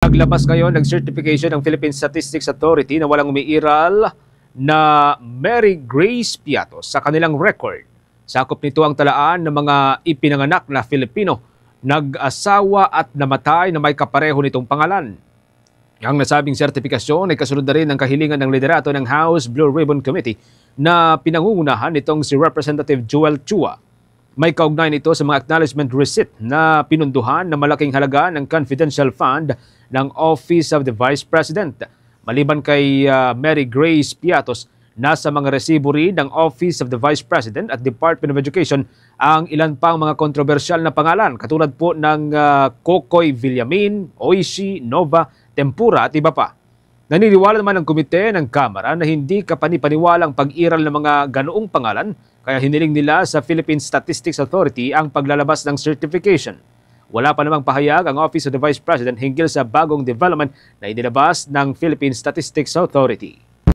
Naglabas ngayon ng certification ng Philippine Statistics Authority na walang umiiral na Mary Grace Piatos sa kanilang record. Sakop nito ang talaan ng mga ipinanganak na Filipino, nag-asawa at namatay na may kapareho nitong pangalan. Ang nasabing sertifikasyon ay kasunod na rin ng kahilingan ng liderato ng House Blue Ribbon Committee na pinangungunahan nitong si Representative Joel Chua. May kaugnay nito sa mga acknowledgement receipt na pinunduhan na malaking halaga ng confidential fund ng Office of the Vice President. Maliban kay Mary Grace Piatos, nasa mga resibo rin ng Office of the Vice President at Department of Education ang ilan pang mga kontrobersyal na pangalan katulad po ng Kokoy Villamin, Oishi, Nova, Tempura at iba pa. Naniniwala naman ang komite ng Kamara na hindi kapanipaniwalang pag-iral ng mga ganoong pangalan, kaya hiniling nila sa Philippine Statistics Authority ang paglalabas ng certification. Wala pa namang pahayag ang Office of the Vice President hinggil sa bagong development na inilabas ng Philippine Statistics Authority.